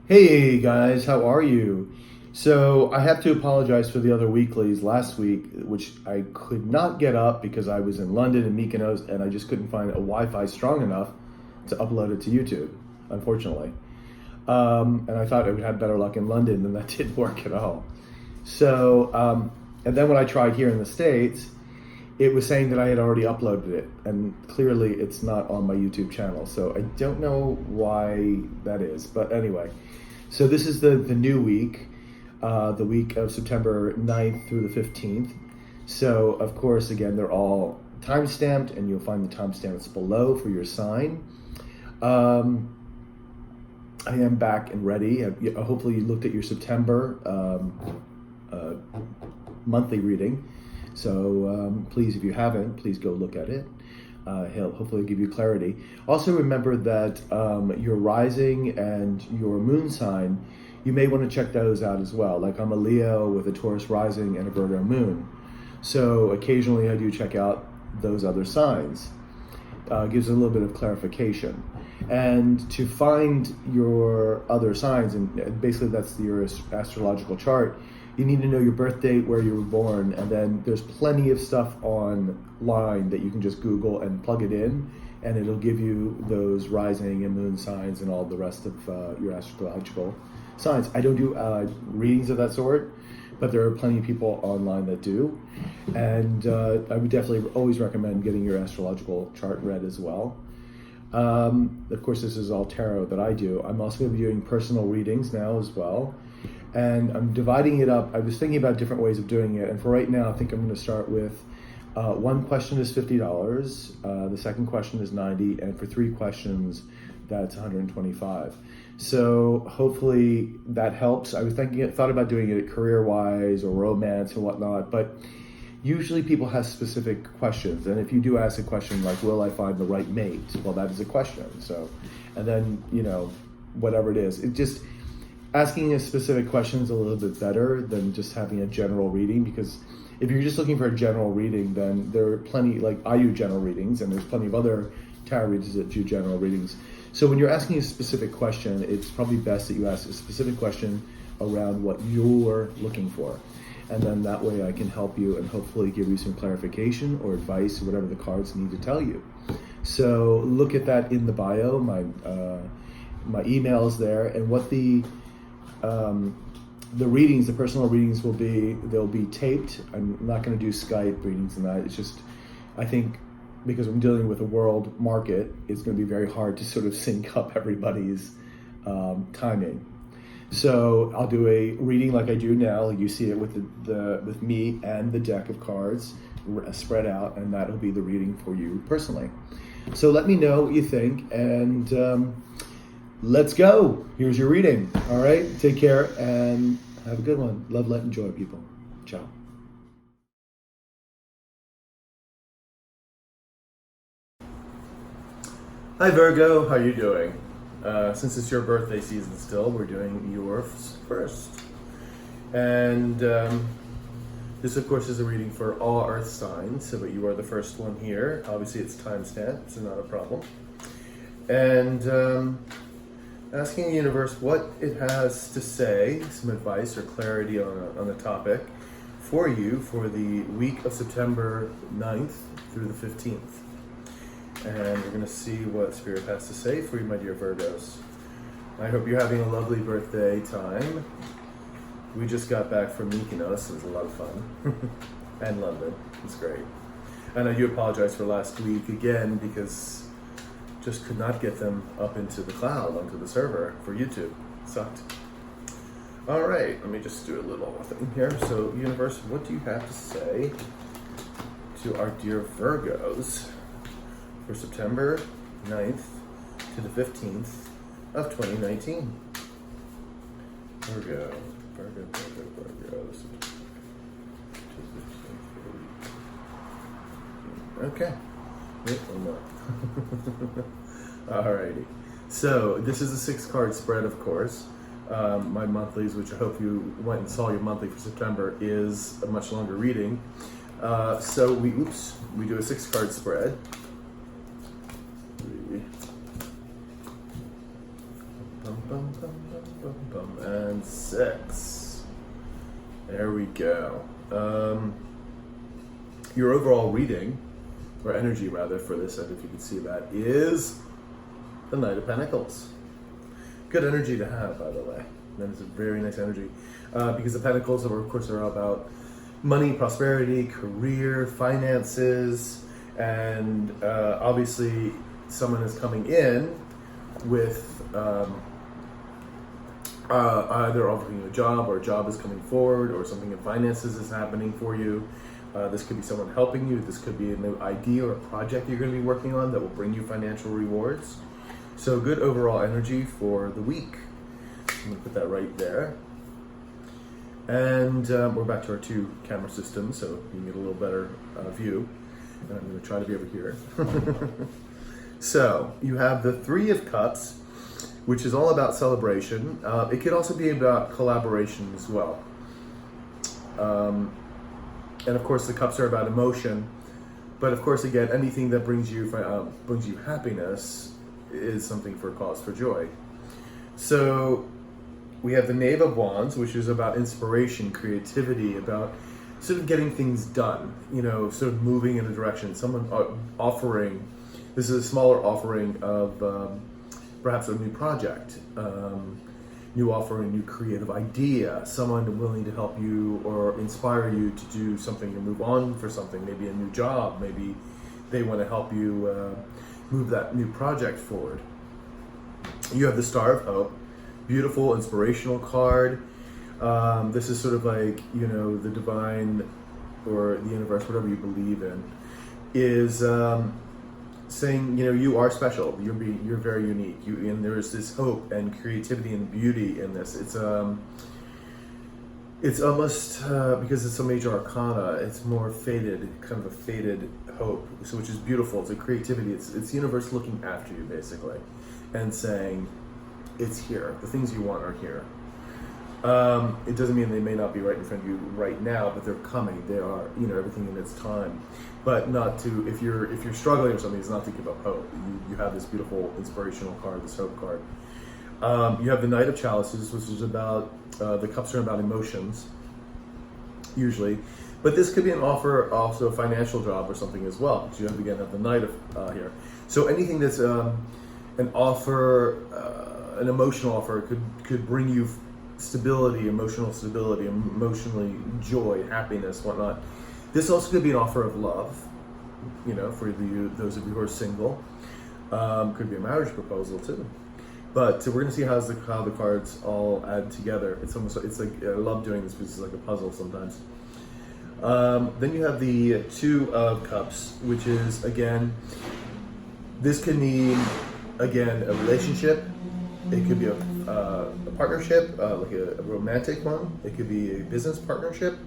Hey guys, how are you? So I have to apologize for the other weeklies last week, which I could not get up because I was in London and Mykonos and I just couldn't find a Wi-Fi strong enough to upload it to YouTube, unfortunately. And I thought I would have better luck in London, and that didn't work at all. So, and then when I tried here in the States, it was saying that I had already uploaded it, and clearly it's not on my YouTube channel. So I don't know why that is, but anyway. So this is the new week, the week of September 9th through the 15th. So of course, again, they're all time-stamped, and you'll find the timestamps below for your sign. I am back and ready. Hopefully you looked at your September monthly reading. So please, if you haven't, please go look at it. He'll hopefully give you clarity. Also remember that your rising and your moon sign, you may want to check those out as well. Like I'm a Leo with a Taurus rising and a Virgo moon. So occasionally I do check out those other signs. Gives a little bit of clarification. And to find your other signs, and basically that's your astrological chart, you need to know your birth date, where you were born, and then there's plenty of stuff online that you can just Google and plug it in, and it'll give you those rising and moon signs and all the rest of your astrological signs. I don't do readings of that sort, but there are plenty of people online that do, and I would definitely always recommend getting your astrological chart read as well. Of course, this is all tarot that I do. I'm also going to be doing personal readings now as well. And I'm dividing it up. I was thinking about different ways of doing it. And for right now, I think I'm going to start with one question is $50. The second question is $90. And for 3 questions, that's $125. So hopefully that helps. I was thought about doing it career-wise or romance and whatnot. But usually people have specific questions. And if you do ask a question like, will I find the right mate? Well, that is a question. So, and then, whatever it is, it just... asking a specific question is a little bit better than just having a general reading, because if you're just looking for a general reading, then there are plenty, like I do general readings, and there's plenty of other tarot readers that do general readings. So when you're asking a specific question, it's probably best that you ask a specific question around what you're looking for. And then that way I can help you and hopefully give you some clarification or advice or whatever the cards need to tell you. So look at that in the bio, my email is there, and what the readings, the personal readings will be, they'll be taped. I'm not going to do Skype readings tonight. It's just, I think because I'm dealing with a world market, it's going to be very hard to sort of sync up everybody's timing. So I'll do a reading like I do now. You see it with with me and the deck of cards spread out, and that'll be the reading for you personally. So let me know what you think, and let's go. Here's your reading. All right. Take care and have a good one. Love, light, and joy, people. Ciao. Hi, Virgo. How you doing? Since it's your birthday season still, we're doing yours first. And this, of course, is a reading for all Earth signs. So, but you are the first one here. Obviously, it's time-stamped, so not a problem. And asking the universe what it has to say, some advice or clarity on the topic for you for the week of September 9th through the 15th. And we're going to see what Spirit has to say for you, my dear Virgos. I hope you're having a lovely birthday time. We just got back from Mykonos. It was a lot of fun. And London. It was great. And I do apologize for last week again because just could not get them up into the cloud, onto the server for YouTube. Sucked. All right, let me just do a little thing here. So, universe, what do you have to say to our dear Virgos for September 9th to the 15th of 2019? Virgo. Okay. Wait, one more. Alrighty. So this is a 6-card spread, of course. My monthlies, which I hope you went and saw your monthly for September, is a much longer reading. So we do a 6-card spread. 6. There we go. Your overall reading, or energy rather, for this end, if you can see that, is the Knight of Pentacles. Good energy to have, by the way. That is a very nice energy. Because the Pentacles, of course, are about money, prosperity, career, finances, and obviously someone is coming in with either offering you a job, or a job is coming forward, or something in finances is happening for you. This could be someone helping you. This could be a new idea or a project you're going to be working on that will bring you financial rewards. So good overall energy for the week. I'm going to put that right there. And we're back to our 2 camera systems, so you can get a little better view. And I'm going to try to be over here. So you have the 3 of Cups, which is all about celebration. It could also be about collaboration as well. And of course, the Cups are about emotion. But of course, again, anything that brings you happiness is something for cause for joy. So we have the Knave of Wands, which is about inspiration, creativity, about sort of getting things done, sort of moving in a direction. Someone offering, this is a smaller offering of perhaps a new project, new offering, new creative idea, someone willing to help you or inspire you to do something or move on for something, maybe a new job, maybe they want to help you move that new project forward. You have the Star of Hope, beautiful inspirational card. This is sort of like, the divine or the universe, whatever you believe in, is saying, you are special. You're very unique. And there is this hope and creativity and beauty in this. It's almost because it's a major arcana. It's more faded, kind of a faded hope. So which is beautiful. It's a creativity. It's the universe looking after you basically, and saying, it's here. The things you want are here. It doesn't mean they may not be right in front of you right now, but they're coming. They are, everything in its time. But not to, if you're struggling or something, it's not to give up hope. You have this beautiful inspirational card, this hope card. You have the Knight of Chalices, which is about, the Cups are about emotions, usually. But this could be an offer, also a financial job or something as well. Because you have, again, have the Knight of here. So anything that's an offer, an emotional offer, could bring you stability, emotionally joy, happiness, whatnot. This also could be an offer of love, for those of you who are single. Could be a marriage proposal too. But we're going to see how the cards all add together. It's like, I love doing this because it's like a puzzle sometimes. Then you have the 2 of Cups, which is, again, this could mean, again, a relationship. It could be a partnership, like a romantic one. It could be a business partnership.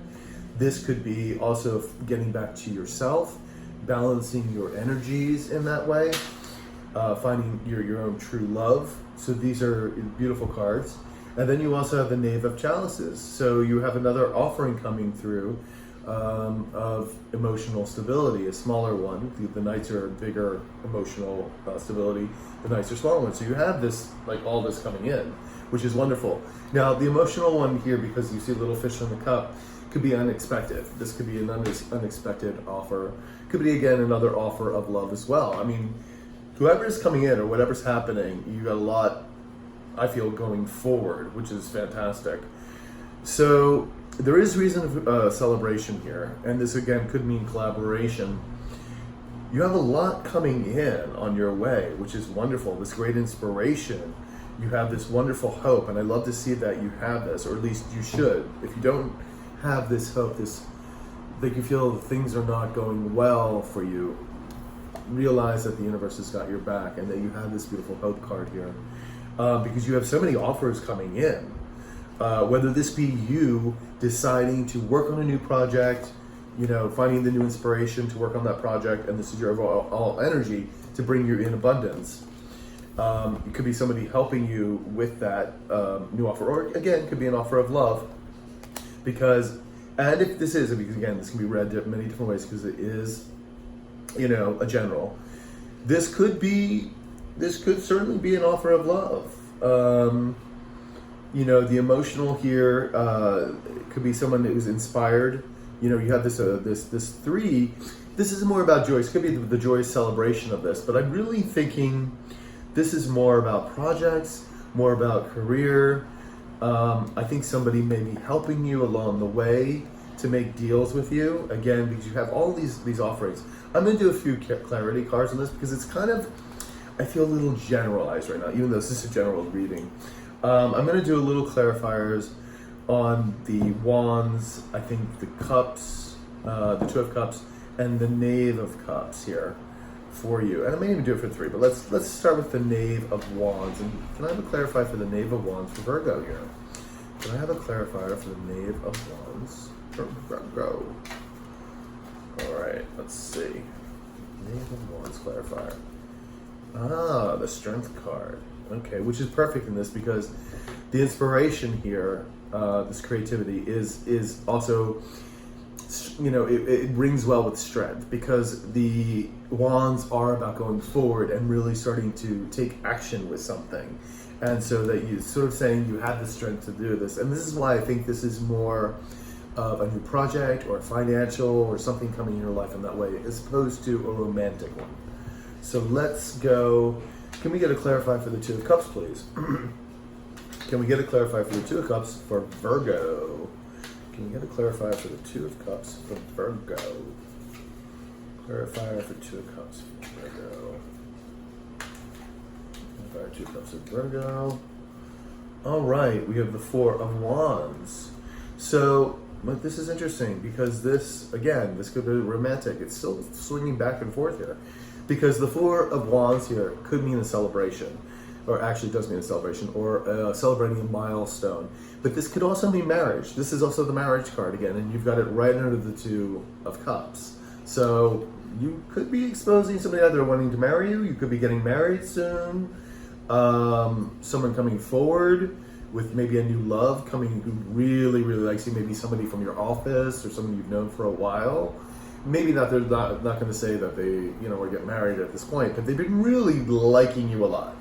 This could be also getting back to yourself, balancing your energies in that way, finding your own true love. So these are beautiful cards. And then you also have the Knave of Chalices. So you have another offering coming through of emotional stability, a smaller one. The Knights are bigger emotional stability. The Knights are smaller ones. So you have this, like all this coming in, which is wonderful. Now the emotional one here, because you see a little fish in the cup, could be unexpected. This could be an unexpected offer. Could be, again, another offer of love as well. I mean, whoever's coming in or whatever's happening, you got a lot, I feel, going forward, which is fantastic. So there is reason of celebration here, and this again could mean collaboration. You have a lot coming in on your way, which is wonderful. This great inspiration. You have this wonderful hope, and I love to see that you have this, or at least you should. If you don't have this hope, like you feel things are not going well for you, realize that the universe has got your back, and that you have this beautiful hope card here, because you have so many offers coming in. Whether this be you deciding to work on a new project, finding the new inspiration to work on that project, and this is your overall energy to bring you in abundance. It could be somebody helping you with that new offer, or again, could be an offer of love. Because again, this can be read many different ways because it is, a general. This could certainly be an offer of love. You know, the emotional here could be someone who's inspired. You know, you have this three. This is more about joy. It could be the joyous celebration of this, but I'm really thinking this is more about projects, more about career. I think somebody may be helping you along the way to make deals with you, again, because you have all these offerings. I'm going to do a few clarity cards on this because it's kind of, I feel a little generalized right now, even though this is a general reading. I'm going to do a little clarifiers on the wands, I think the cups, the Two of Cups, and the Knave of Cups here for you. And I may even do it for three, but let's start with the Knave of Wands. And can I have a clarifier for the Knave of Wands for Virgo here? Can I have a clarifier for the Knave of Wands for Virgo? All right, let's see. Knave of Wands clarifier. Ah, the Strength card. Okay, which is perfect in this because the inspiration here, this creativity is also, you know, it rings well with strength because the wands are about going forward and really starting to take action with something. And so that you sort of saying you have the strength to do this. And this is why I think this is more of a new project or financial or something coming in your life in that way as opposed to a romantic one. So let's go. Can we get a clarifier for the Two of Cups, please? Can we get a clarifier for the Two of Cups for Virgo? Can we get a clarifier for the Two of Cups for Virgo? Clarifier for Two of Cups for Virgo. Clarifier Two of Cups for Virgo. All right, we have the Four of Wands. So, but this is interesting because this, again, this could be romantic. It's still swinging back and forth here. Because the Four of Wands here could mean a celebration, or actually does mean a celebration, or celebrating a milestone. But this could also mean marriage. This is also the marriage card again, and you've got it right under the Two of Cups. So you could be exposing somebody out there wanting to marry you. You could be getting married soon. Someone coming forward with maybe a new love coming who really, really likes you. Maybe somebody from your office or someone you've known for a while. Maybe not. They're not going to say that they, you know, or get married at this point, but they've been really liking you a lot.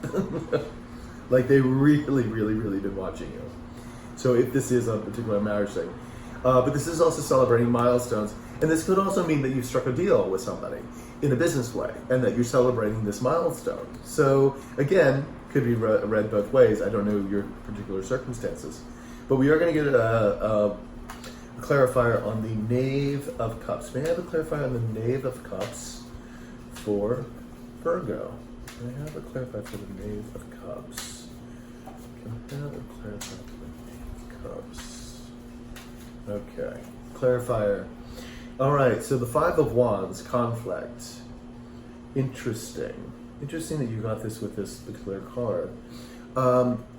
Like they really, really, really been watching you. So if this is a particular marriage thing, but this is also celebrating milestones, and this could also mean that you've struck a deal with somebody in a business way, and that you're celebrating this milestone. So again, could be read both ways. I don't know your particular circumstances, but we are going to get a clarifier on the Knave of Cups. May I have a clarifier on the Knave of Cups for Virgo? Can I have a clarifier for the Knave of Cups? Can I have a clarifier for the Knave of Cups? Okay, clarifier. All right, so the Five of Wands, conflict. Interesting. Interesting that you got this with this particular card.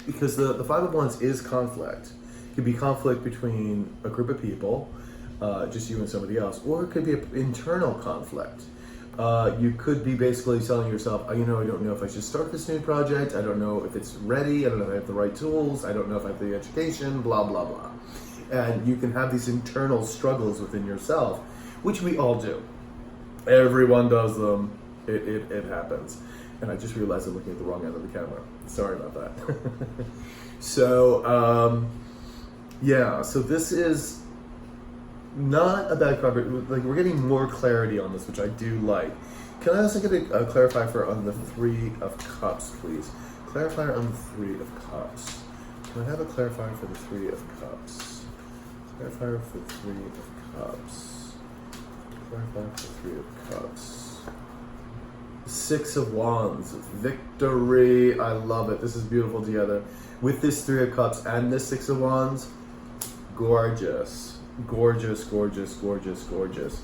Because the Five of Wands is conflict. It could be conflict between a group of people, just you and somebody else, or it could be an internal conflict. You could be basically telling yourself, you know, I don't know if I should start this new project, I don't know if it's ready, I don't know if I have the right tools, I don't know if I have the education, blah, blah, blah. And you can have these internal struggles within yourself, which we all do. Everyone does them, it happens. And I just realized I'm looking at the wrong end of the camera. Sorry about that. So, yeah, so this is not a bad card, but like we're getting more clarity on this, which I do like. Can I also get a clarifier on the Three of Cups, please? Clarifier on the Three of Cups. Can I have a clarifier for the Three of Cups? Clarifier for the Three of Cups. Clarifier for the Three of Cups. Six of Wands, victory. I love it. This is beautiful together. With this Three of Cups and this Six of Wands, gorgeous, gorgeous, gorgeous, gorgeous, gorgeous.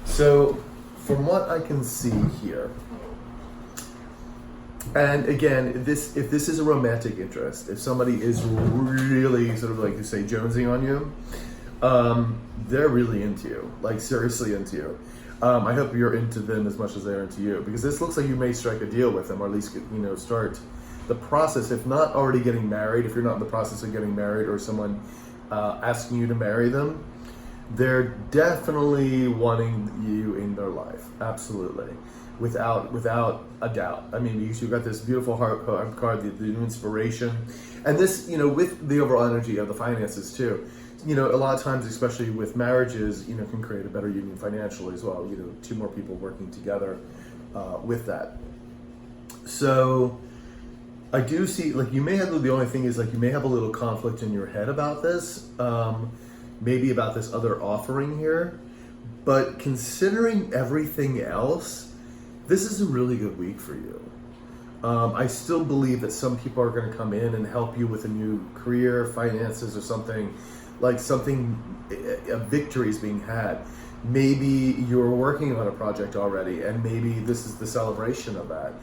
So, from what I can see here, and again, if this is a romantic interest, if somebody is really sort of like you say jonesing on you, they're really into you, like seriously into you. I hope you're into them as much as they're into you, because this looks like you may strike a deal with them, or at least, you know, start the process, if not already getting married, if you're not in the process of getting married, or someone asking you to marry them, they're definitely wanting you in their life, absolutely. without a doubt. I mean, you've got this beautiful heart card, the new inspiration, and this, with the overall energy of the finances too. A lot of times, especially with marriages, can create a better union financially as well. Two more people working together with that. So I do see, you may have, the only thing is, you may have a little conflict in your head about this, maybe about this other offering here, but considering everything else, this is a really good week for you. I still believe that some people are going to come in and help you with a new career, finances, or something, a victory is being had. Maybe you're working on a project already, and maybe this is the celebration of that.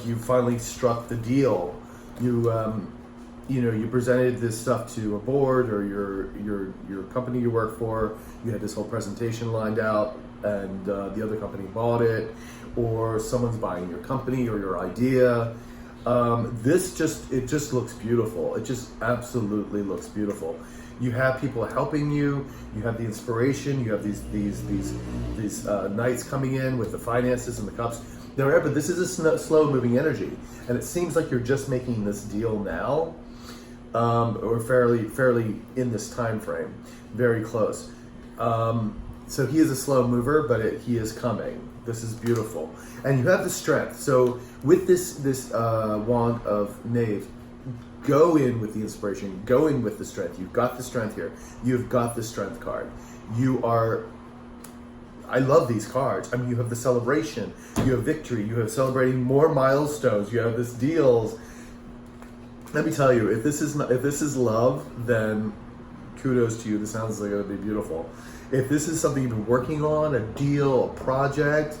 You finally struck the deal. You presented this stuff to a board or your company you work for. You had this whole presentation lined out, and the other company bought it, or someone's buying your company or your idea. It just looks beautiful. It just absolutely looks beautiful. You have people helping you. You have the inspiration. You have these knights coming in with the finances and the cups. But this is a slow moving energy, and it seems like you're just making this deal now, or fairly in this time frame, very close. So he is a slow mover, but he is coming. This is beautiful, and you have the strength. So with this wand of knave, go in with the inspiration, go in with the strength. You've got the strength here. You've got the strength card. I love these cards. I mean, you have the celebration, you have victory, you have celebrating more milestones, you have this deals. Let me tell you, if this is love, then kudos to you. This sounds like it'll be beautiful. If this is something you've been working on, a deal, a project,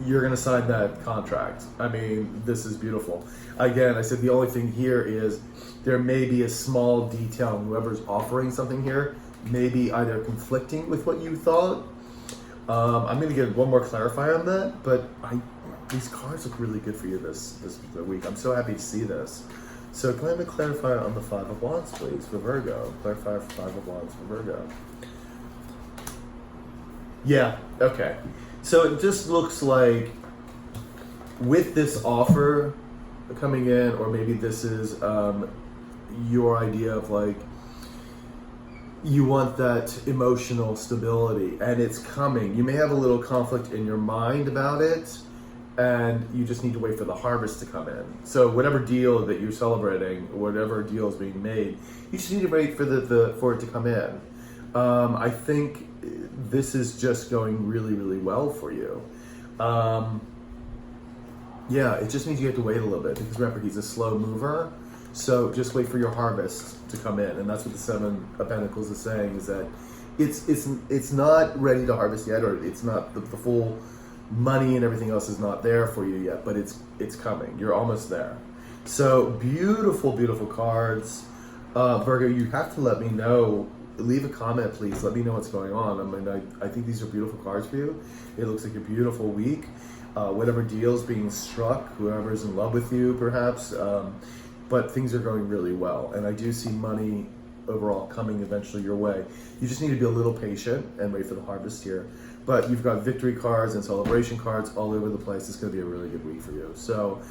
you're going to sign that contract. I mean, this is beautiful. Again, I said the only thing here is there may be a small detail, and whoever's offering something here may be either conflicting with what you thought. I'm going to get one more clarifier on that, but these cards look really good for you this week. I'm so happy to see this. So can I have a clarifier on the Five of Wands, please, for Virgo? Clarifier for Five of Wands for Virgo. Yeah, okay. So it just looks like with this offer coming in, or maybe this is your idea of you want that emotional stability, and it's coming. You may have a little conflict in your mind about it, and you just need to wait for the harvest to come in. So whatever deal that you're celebrating, whatever deal is being made, you just need to wait for it to come in. I think this is just going really, really well for you. Yeah, it just means you have to wait a little bit, because remember, he's a slow mover. So just wait for your harvest to come in, and that's what the Seven of Pentacles is saying, is that it's not ready to harvest yet, or it's not the full money and everything else is not there for you yet, but it's coming. You're almost there. So beautiful, beautiful cards. Virgo, you have to let me know. Leave a comment, please. Let me know what's going on. I mean, I think these are beautiful cards for you. It looks like a beautiful week. Whatever deal's being struck, whoever's in love with you, perhaps. But things are going really well, and I do see money overall coming eventually your way. You just need to be a little patient and wait for the harvest here. But you've got victory cards and celebration cards all over the place. It's going to be a really good week for you. So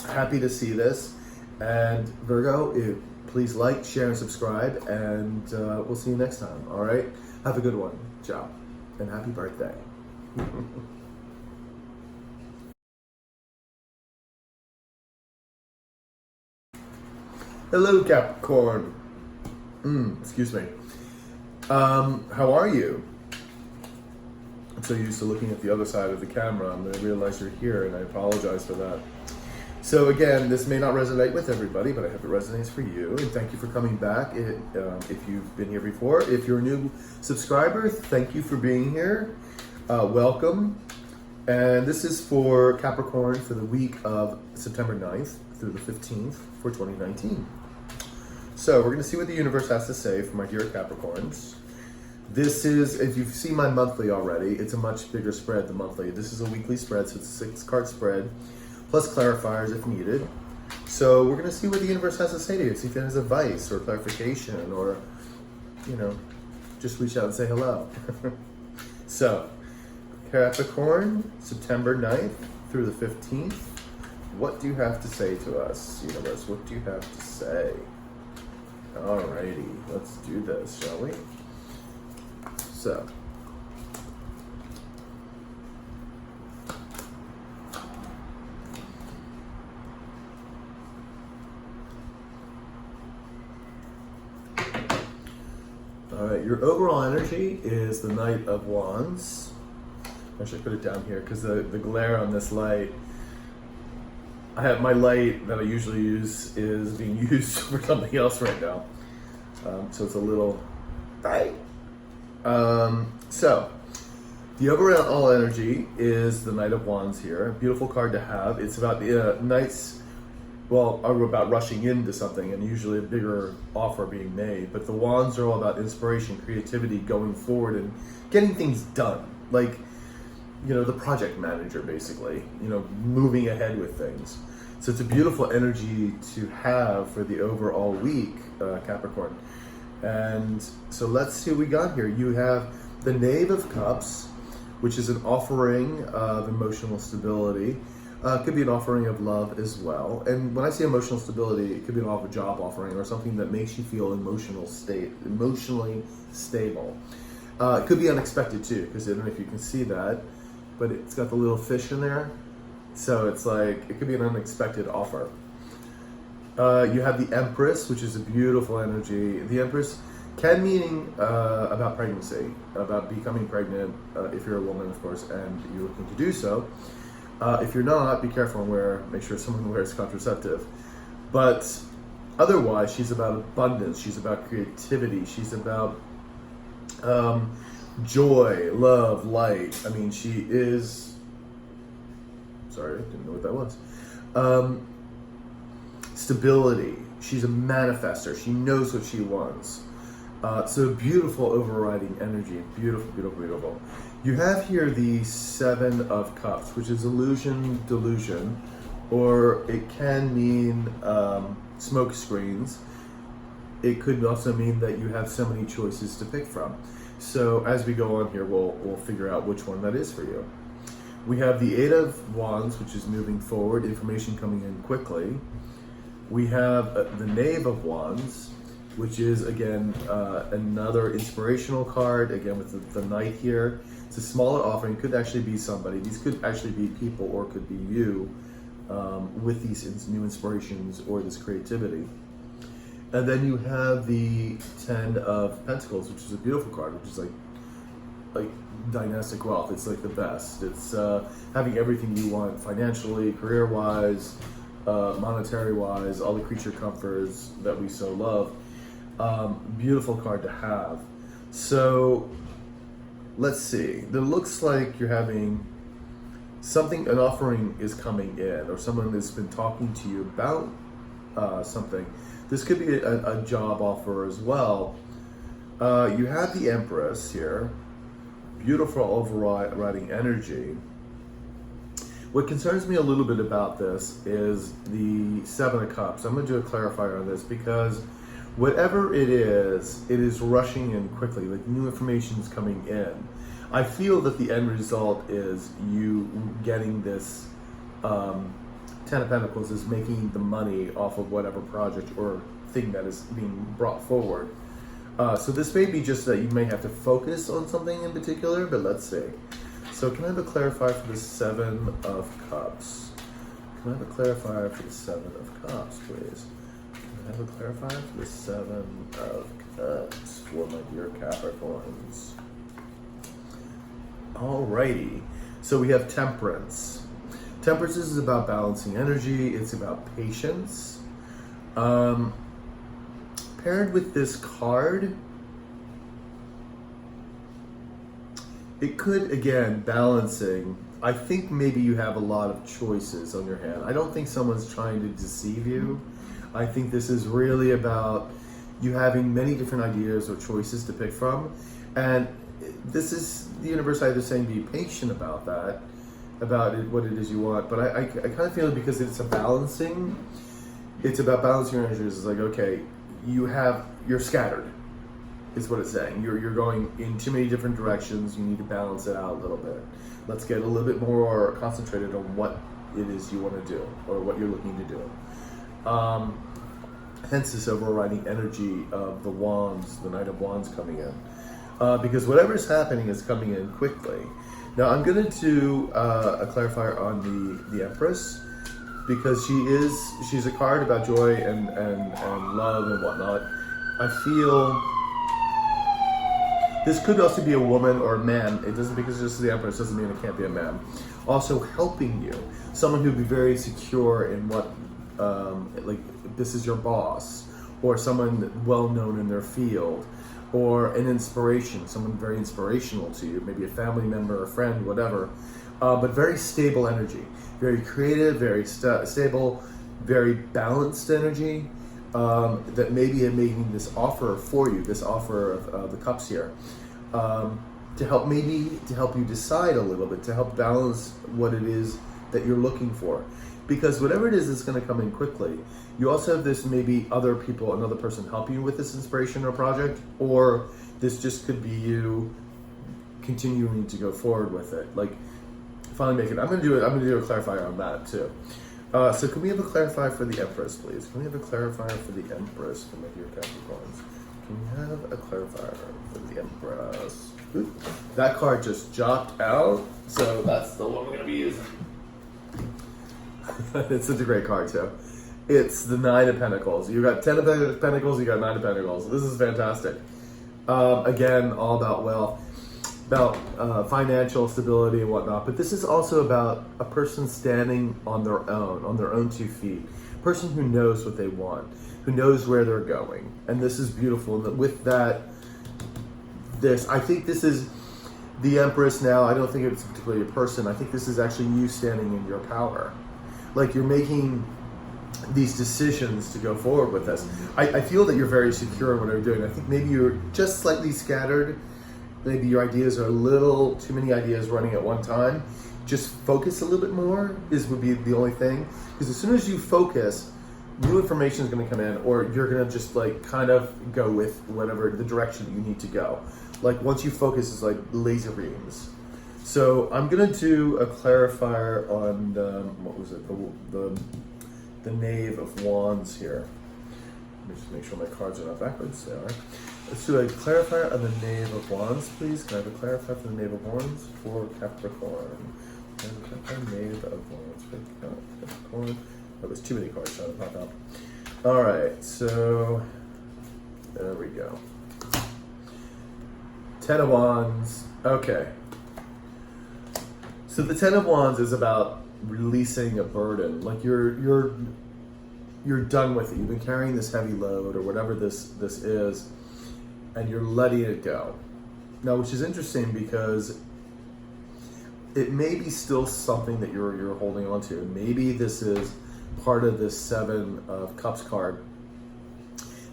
happy to see this. And Virgo, please like, share, and subscribe, and we'll see you next time. All right? Have a good one. Ciao. And happy birthday. Hello, Capricorn. Excuse me. How are you? I'm so used to looking at the other side of the camera, I'm going to realize you're here, and I apologize for that. So again, this may not resonate with everybody, but I hope it resonates for you, and thank you for coming back if you've been here before. If you're a new subscriber, thank you for being here. Welcome. And this is for Capricorn for the week of September 9th through the 15th for 2019. So we're going to see what the universe has to say for my dear Capricorns. This is, if you've seen my monthly already, it's a much bigger spread than monthly. This is a weekly spread, so it's a 6-card spread, plus clarifiers if needed. So we're going to see what the universe has to say to you, see if it has advice or clarification, or, just reach out and say hello. So, Capricorn, September 9th through the 15th. What do you have to say to us, universe? What do you have to say? Alrighty, let's do this, shall we? So, alright, your overall energy is the Knight of Wands. I should put it down here because the glare on this light, I have my light that I usually use is being used for something else right now. So it's a little bright. So the overall energy is the Knight of Wands here. Beautiful card to have. It's about the knights, well, are about rushing into something and usually a bigger offer being made. But the wands are all about inspiration, creativity, going forward and getting things done. Like, you know, the project manager, basically, you know, moving ahead with things. So it's a beautiful energy to have for the overall week, Capricorn. And so let's see what we got here. You have the Knave of Cups, which is an offering of emotional stability. It could be an offering of love as well. And when I say emotional stability, it could be a job offering or something that makes you feel emotionally stable. It could be unexpected too, because I don't know if you can see that, but it's got the little fish in there. So it's like, it could be an unexpected offer. You have the Empress, which is a beautiful energy. The Empress can mean about pregnancy, about becoming pregnant, if you're a woman, of course, and you're looking to do so. If you're not, be careful and make sure someone wears contraceptive. But otherwise, she's about abundance. She's about creativity. She's about joy, love, light. I mean, she is, sorry, I didn't know what that was. Stability. She's a manifester. She knows what she wants. So beautiful overriding energy. Beautiful, beautiful, beautiful. You have here the Seven of Cups, which is illusion, delusion, or it can mean smoke screens. It could also mean that you have so many choices to pick from. So as we go on here, we'll figure out which one that is for you. We have the Eight of Wands, which is moving forward, information coming in quickly. We have the Knave of Wands, which is, again, another inspirational card, again, with the Knight here. It's a smaller offering. Could actually be somebody. These could actually be people, or could be you, with these new inspirations or this creativity. And then you have the Ten of Pentacles, which is a beautiful card, which is like dynastic wealth. It's like the best. It's having everything you want financially, career-wise, monetary-wise, all the creature comforts that we so love. Beautiful card to have. So let's see. It looks like you're having something, an offering is coming in, or someone has been talking to you about something. This could be a job offer as well. You have the Empress here. Beautiful overriding energy. What concerns me a little bit about this is the Seven of Cups. I'm going to do a clarifier on this because whatever it is rushing in quickly, like new information is coming in. I feel that the end result is you getting this Ten of Pentacles is making the money off of whatever project or thing that is being brought forward. So this may be just that you may have to focus on something in particular, but let's see. So can I have a clarifier for the Seven of Cups? Can I have a clarifier for the Seven of Cups, please? Can I have a clarifier for the Seven of Cups for my dear Capricorns? Alrighty. So we have Temperance. Temperance is about balancing energy. It's about patience. Paired with this card, it could, again, balancing. I think maybe you have a lot of choices on your hand. I don't think someone's trying to deceive you. I think this is really about you having many different ideas or choices to pick from. And this is the universe either saying be patient about that, about it, what it is you want. But I kind of feel it because it's a balancing. It's about balancing your energies. It's like, okay, you're scattered, is what it's saying. You're going in too many different directions. You need to balance it out a little bit. Let's get a little bit more concentrated on what it is you want to do or what you're looking to do. Hence this overriding energy of the wands, the Knight of Wands coming in. Because whatever is happening is coming in quickly. Now I'm going to do a clarifier on the Empress, because she's a card about joy and love and whatnot. I feel this could also be a woman or a man. It doesn't, because this is the Empress doesn't mean it can't be a man. Also helping you, someone who'd be very secure in what, like this is your boss, or someone well known in their field, or an inspiration, someone very inspirational to you, maybe a family member, a friend, whatever, but very stable energy, very creative, very stable, very balanced energy, that maybe are making this offer for you, this offer of the cups here, to help you decide a little bit, to help balance what it is that you're looking for. Because whatever it is that's going to come in quickly, you also have this maybe other people, another person helping you with this inspiration or project, or this just could be you continuing to go forward with it. Like, finally make it. I'm going to do a clarifier on that too. So can we have a clarifier for the Empress, please? Can we have a clarifier for the Empress for my dear Capricorns? Can we have a clarifier for the Empress? Ooh, that card just dropped out, so that's the one we're going to be using. It's such a great card too. It's the Nine of Pentacles. You got 10 of Pentacles, you got 9 of Pentacles. This is fantastic. Again, all about wealth, about financial stability and whatnot. But this is also about a person standing on their own 2 feet. A person who knows what they want, who knows where they're going. And this is beautiful. And with that, I think this is the Empress now. I don't think it's particularly a person. I think this is actually you standing in your power. Like you're making these decisions to go forward with this. I feel that you're very secure in what you're doing. I think maybe you're just slightly scattered. Maybe your ideas are a little too many ideas running at one time. Just focus a little bit more would be the only thing. Because as soon as you focus, new information is going to come in, or you're going to just like kind of go with whatever the direction that you need to go. Like once you focus, it's like laser beams. So I'm going to do a clarifier on what was it? The Knave of Wands here. Let me just make sure my cards are not backwards. They are. Let's do a clarifier on the Knave of Wands, please. Can I have a clarifier for the Knave of Wands for Capricorn? Knave of Wands for Capricorn. That was too many cards trying to pop out. All right, so there we go. 10 of Wands. Okay. So the 10 of Wands is about releasing a burden. Like you're done with it. You've been carrying this heavy load or whatever this is, and you're letting it go. Now, which is interesting because it may be still something that you're holding on to. Maybe this is part of this 7 of Cups card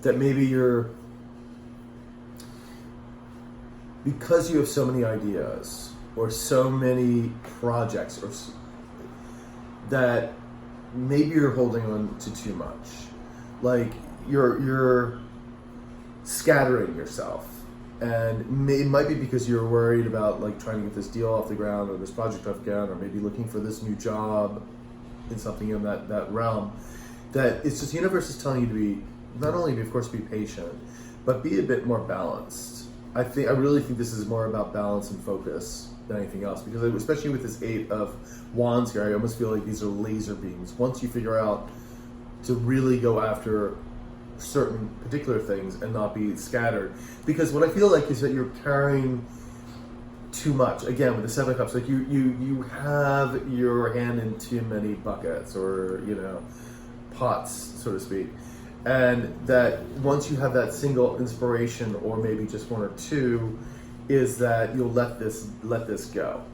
that maybe because you have so many ideas or so many projects or that maybe you're holding on to too much. Like you're scattering yourself, and it might be because you're worried about like trying to get this deal off the ground or this project off the ground, or maybe looking for this new job in something in that realm. That it's just the universe is telling you to be not only, of course, be patient, but be a bit more balanced. I really think this is more about balance and focus than anything else, because especially with this 8 of Wands here, I almost feel like these are laser beams. Once you figure out to really go after certain particular things and not be scattered, because what I feel like is that you're carrying too much. Again, with the 7 of Cups, like you have your hand in too many buckets or pots, so to speak. And that once you have that single inspiration, or maybe just 1 or 2, is that you'll let this go.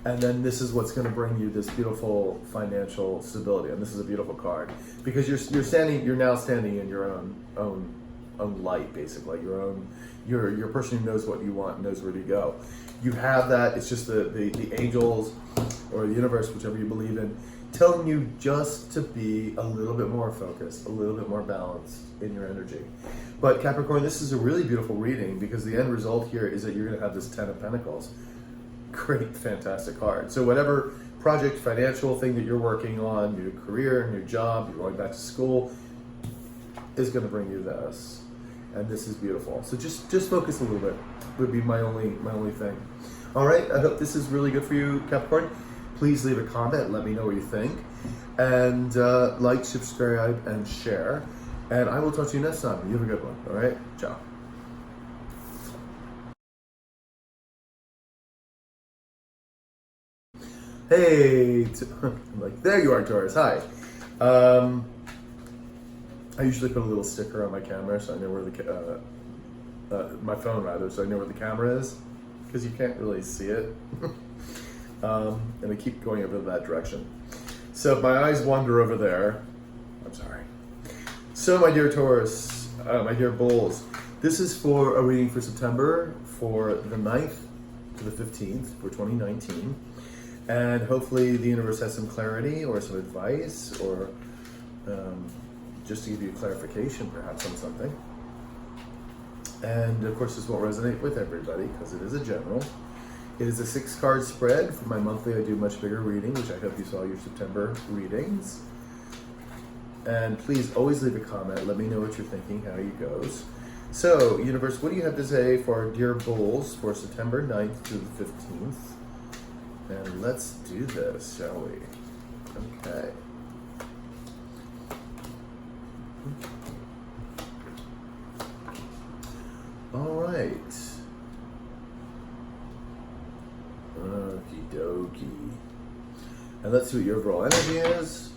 And then this is what's going to bring you this beautiful financial stability. And this is a beautiful card because you're now standing in your own light, basically. You're a person who knows what you want and knows where to go. You have that. It's just the angels or the universe, whichever you believe in, telling you just to be a little bit more focused, a little bit more balanced in your energy. But Capricorn, this is a really beautiful reading because the end result here is that you're going to have this 10 of Pentacles. great, fantastic card. So whatever project, financial thing that you're working on, your career, your job, you're going back to school, is going to bring you this. And this is beautiful. So just focus a little bit would be my only thing. All right, I hope this is really good for you, Capricorn. Please leave a comment, let me know what you think. And like, subscribe, and share. And I will talk to you next time. You have a good one. All right, ciao. Hey, I'm like, there you are, Taurus. Hi. I usually put a little sticker on my camera so I know where my phone rather, so I know where the camera is, because you can't really see it. And I keep going over that direction. So if my eyes wander over there, I'm sorry. So my dear Taurus, my dear Bulls, this is for a reading for September, for the 9th to the 15th for 2019. And hopefully the universe has some clarity or some advice, or just to give you clarification perhaps on something. And of course this won't resonate with everybody because it is a general. It is a 6-card spread. For my monthly I do much bigger reading, which I hope you saw your September readings. And please always leave a comment, let me know what you're thinking, how you goes. So universe, what do you have to say for our dear Bulls for September 9th to the 15th? And let's do this, shall we? Okay. All right. Okie dokie. And let's see what your overall energy is.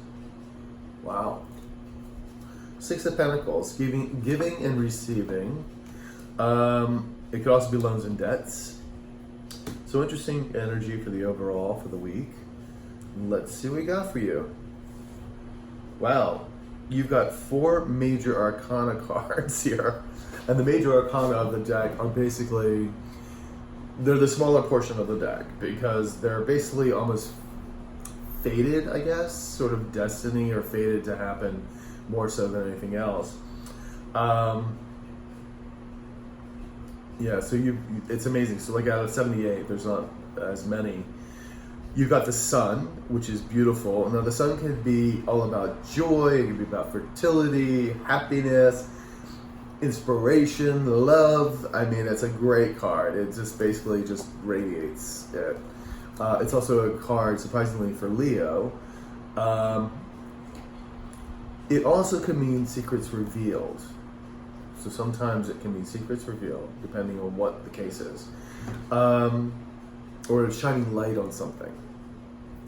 Wow. 6 of Pentacles, giving and receiving. It could also be loans and debts. So interesting energy for the overall for the week. Let's see what we got for you. Wow, you've got 4 major arcana cards here. And the major arcana of the deck are basically, they're the smaller portion of the deck because they're basically almost fated, I guess, sort of destiny or fated to happen more so than anything else. Yeah, so it's amazing. So like out of 78, there's not as many. You've got the sun, which is beautiful. Now the sun can be all about joy, it can be about fertility, happiness, inspiration, love. I mean, it's a great card. It just basically just radiates it. It's also a card, surprisingly, for Leo. It also can mean secrets revealed. So sometimes it can mean secrets revealed, depending on what the case is. Or shining light on something,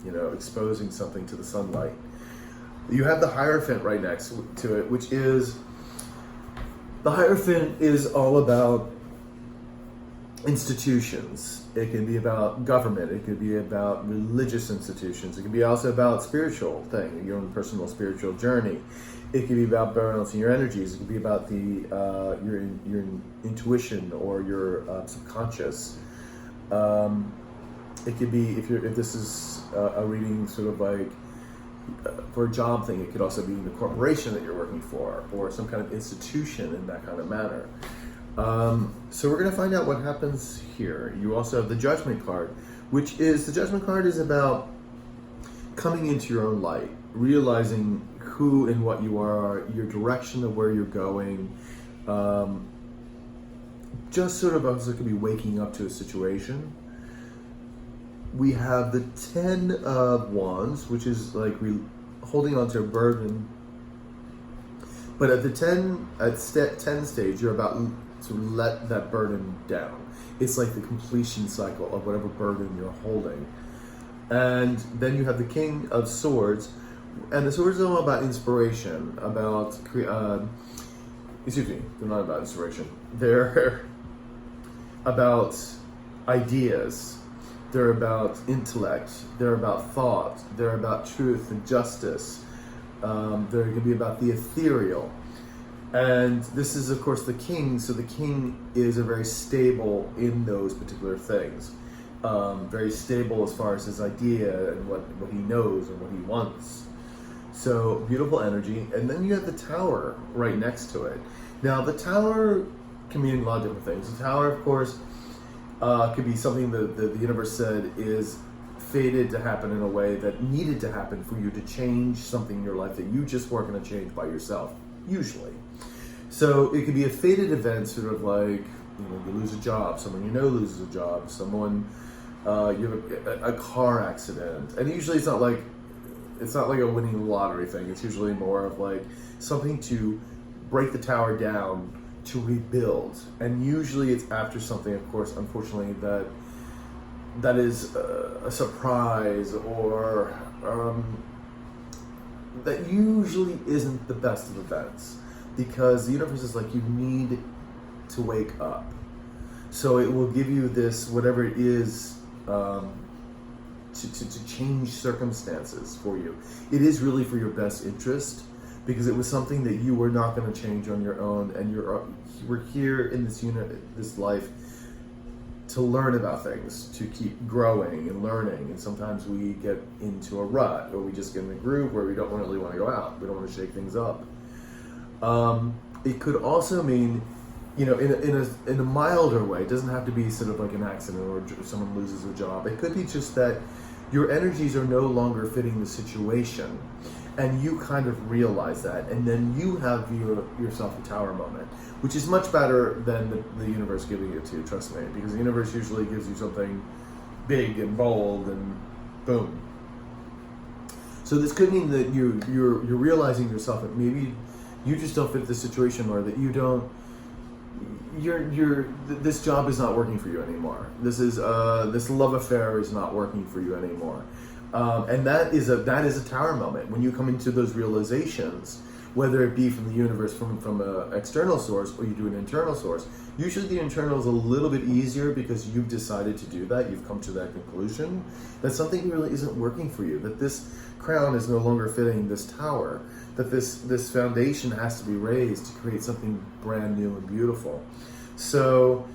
you know, exposing something to the sunlight. You have the Hierophant right next to it, which is, the Hierophant is all about institutions. It can be about government. It could be about religious institutions. It can be also about spiritual thing, your own personal spiritual journey. It could be about balancing your energies. It could be about the your intuition or your subconscious. It could be, if this is a reading sort of like for a job thing, it could also be the corporation that you're working for or some kind of institution in that kind of manner. So we're going to find out what happens here. You also have the Judgment card, which is, the Judgment card is about coming into your own light, realizing who and what you are, your direction of where you're going. Just sort of also could be waking up to a situation. We have the 10 of Wands, which is like holding on to a burden. But at the 10 stage, you're about to let that burden down. It's like the completion cycle of whatever burden you're holding. And then you have the King of Swords, and the swords are all about inspiration, about, excuse me, they're not about inspiration. They're about ideas. They're about intellect. They're about thought. They're about truth and justice. They're going to be about the ethereal. And this is, of course, the king. So the king is a very stable in those particular things. Very stable as far as his idea and what he knows and what he wants. So beautiful energy. And then you have the Tower right next to it. Now the Tower can mean a lot of different things. The Tower, of course, Could be something that the universe said is fated to happen in a way that needed to happen for you to change something in your life that you just weren't going to change by yourself, usually. So it could be a fated event, sort of like, you lose a job, someone loses a job, someone, you have a car accident. And usually it's not like a winning lottery thing. It's usually more of like something to break the tower down, to rebuild. And usually it's after something, of course, unfortunately, that is a surprise, or that usually isn't the best of events, because the universe is like, you need to wake up. So it will give you this, whatever it is, to change circumstances for you. It is really for your best interest, because it was something that you were not going to change on your own, and we're here in this life to learn about things, to keep growing and learning. And sometimes we get into a rut, or we just get in a groove where we don't really want to go out. We don't want to shake things up. It could also mean, in a milder way. It doesn't have to be sort of like an accident or someone loses a job. It could be just that your energies are no longer fitting the situation, and you kind of realize that, and then you have yourself a tower moment, which is much better than the universe giving it to you, trust me, because the universe usually gives you something big and bold and boom. So this could mean that you're realizing yourself that maybe you just don't fit the situation, or that you don't, this job is not working for you anymore. This love affair is not working for you anymore. And that is a tower moment when you come into those realizations, whether it be from the universe, from an external source, or you do an internal source. Usually the internal is a little bit easier because you've decided to do that. You've come to that conclusion that something really isn't working for you, that this crown is no longer fitting this tower, that this foundation has to be raised to create something brand new and beautiful. So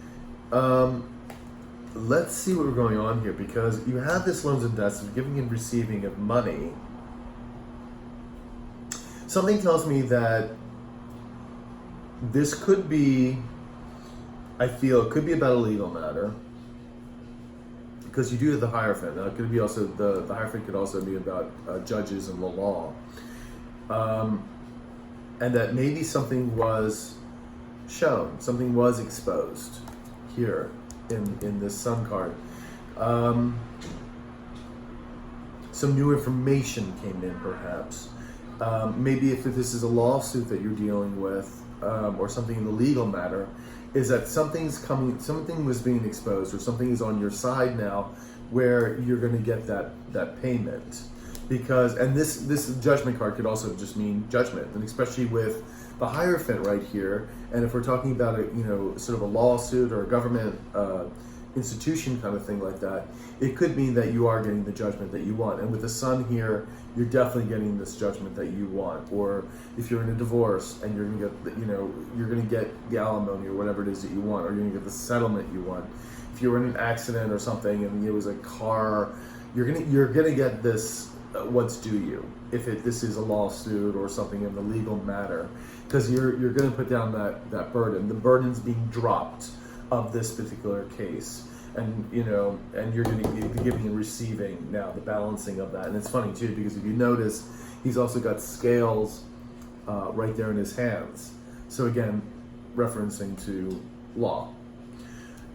let's see what we're going on here, because you have this loans and debts of giving and receiving of money. Something tells me that this could be, it could be about a legal matter, because you do have the Hierophant. Now, it could be also, the Hierophant could also be about judges and the law. And that maybe something was shown, something was exposed here in this Sun card. Some new information came in, perhaps. Maybe if this is a lawsuit that you're dealing with, or something in the legal matter, is that something was being exposed, or something is on your side now where you're going to get that payment. Because, and this judgment card could also just mean judgment, and especially with the Hierophant right here. And if we're talking about sort of a lawsuit or a government institution kind of thing like that, it could mean that you are getting the judgment that you want. And with the Sun here, you're definitely getting this judgment that you want. Or if you're in a divorce and you're going to get, you're going to get the alimony or whatever it is that you want, or you're going to get the settlement you want. If you were in an accident or something and it was a car, you're gonna get this what's due you. If this is a lawsuit or something in the legal matter, because you're going to put down that burden. The burden's being dropped of this particular case, and and you're going to be giving and receiving now, the balancing of that. And it's funny too, because if you notice, he's also got scales right there in his hands. So again, referencing to law.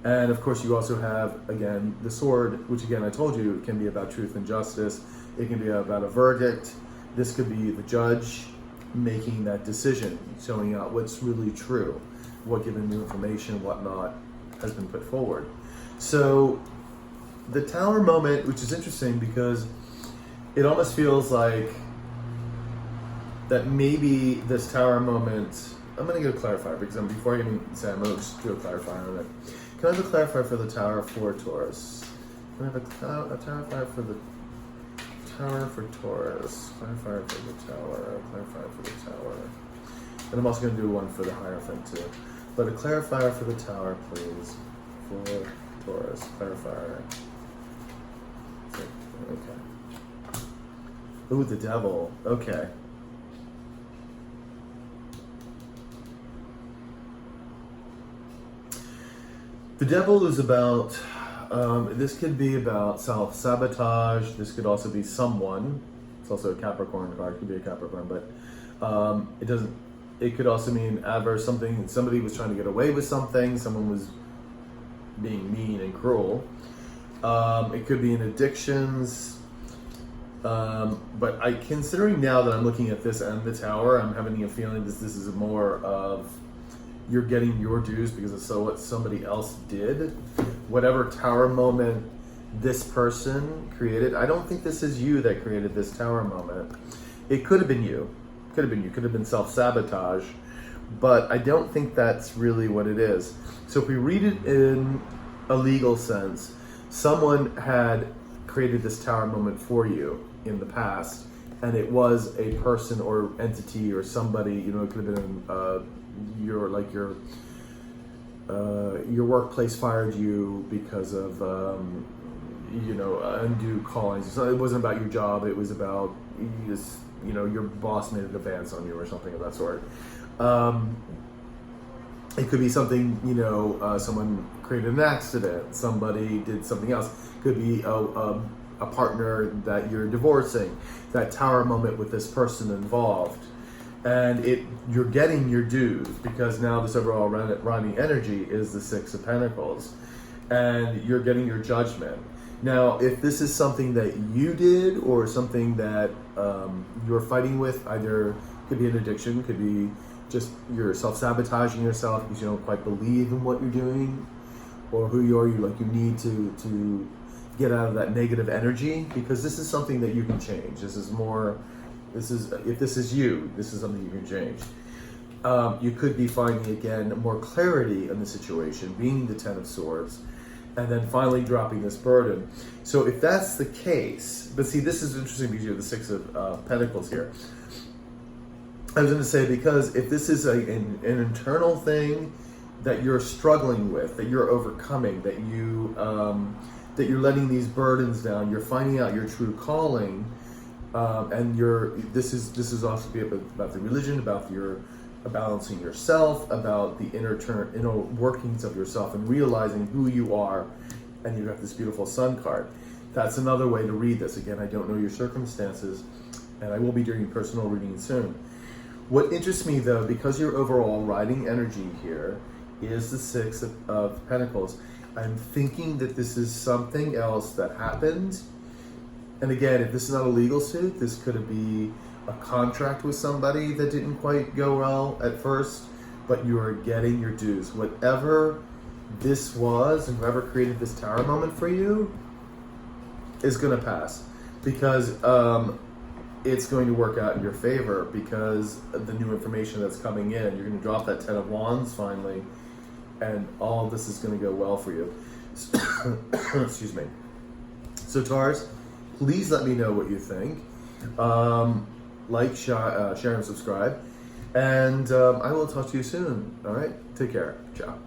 And of course, you also have, again, the sword, which again, I told you, can be about truth and justice. It can be about a verdict. This could be the judge making that decision, showing out what's really true, what given new information, whatnot, has been put forward. So the Tower moment, which is interesting because it almost feels like that maybe this Tower moment, I'm going to get a clarifier, because before I even say, I'm going to just do a clarifier on it. Can I have a clarifier for the Tower for Taurus? Can I have a clarifier for the Tower for Taurus? Clarifier for the Tower, clarifier for the Tower. And I'm also going to do one for the Hierophant too. But a clarifier for the Tower, please, for Taurus. Clarifier. Okay. Ooh, the Devil. Okay. The Devil is about, this could be about self-sabotage. This could also be someone. It's also a Capricorn card. It could be a Capricorn, but it doesn't. It could also mean adverse something. Somebody was trying to get away with something. Someone was being mean and cruel. It could be in addictions. But considering now that I'm looking at this and the Tower, I'm having a feeling this is more of you're getting your dues because of what somebody else did. Whatever Tower moment this person created, I don't think this is you that created this Tower moment. It could have been you. Could have been self-sabotage, but I don't think that's really what it is. So if we read it in a legal sense, someone had created this Tower moment for you in the past, and it was a person or entity or somebody. It could have been your workplace fired you because of undue callings. So it wasn't about your job. It was about your boss made an advance on you or something of that sort. It could be something, someone created an accident, somebody did something else. It could be a partner that you're divorcing, that Tower moment with this person involved. And you're getting your dues because now this overall running energy is the Six of Pentacles. And you're getting your judgment. Now, if this is something that you did or something that you're fighting with, either could be an addiction, could be just you're self-sabotaging yourself because you don't quite believe in what you're doing or who you are. You need to get out of that negative energy because this is something that you can change. If this is you, this is something you can change. You could be finding, again, more clarity in the situation, being the Ten of Swords, and then finally dropping this burden. So if that's the case, but see, this is interesting because you have the Six of Pentacles here. I was going to say, because if this is an internal thing that you're struggling with, that you're overcoming, that you're letting these burdens down, you're finding out your true calling, and this is also about the religion, about balancing yourself, about the inner workings of yourself, and realizing who you are. And you have this beautiful Sun card. That's another way to read this. Again, I don't know your circumstances, and I will be doing personal reading soon. What interests me, though, because your overall riding energy here is the Six of Pentacles, I'm thinking that this is something else that happened. And again, if this is not a legal suit, this could be a contract with somebody that didn't quite go well at first, but you are getting your dues. Whatever this was, and whoever created this Tower moment for you, is going to pass. Because it's going to work out in your favor because of the new information that's coming in. You're going to drop that Ten of Wands finally, and all of this is going to go well for you. Excuse me. So Taurus, please let me know what you think. Like, share, and subscribe. And I will talk to you soon. All right? Take care. Ciao.